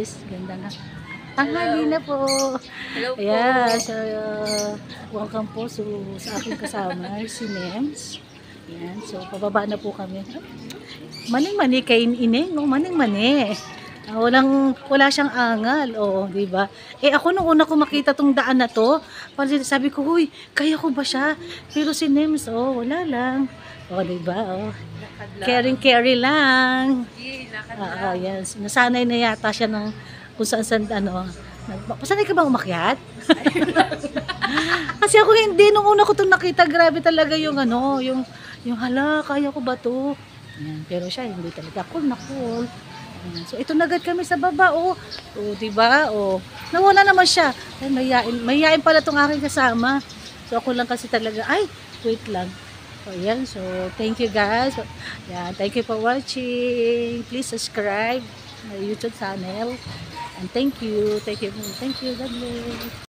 Ganda nga. Tanghali na po. Hello po. Ayan, so, welcome po sa aking kasama, si Nems. Ayan, so, pababa na po kami. Maning-mani kay Ineng, no? Maning-mani. Wala siyang angal, di ba? Ako nung una ko makita tong daan na to, sabi ko, huy, kaya ko ba siya? Pero si Nems, wala lang. Di ba? Caring lang. Lakad lang. Yes. Nasanay na yata siya ng kung saan pasanay ka bang umakyat? Kasi ako hindi, nung una ko itong nakita, grabe talaga yung hala, kaya ko ba to? Ayan, pero siya, hindi talaga, cool na cool. Ayan, so ito nagad kami sa baba, diba? Nawala naman siya. Ay, mayayain pala tong aking kasama. So ako lang kasi talaga, wait lang. So, ayan. So, thank you guys. Yeah, thank you for watching. Please subscribe my YouTube channel. And thank you. God bless.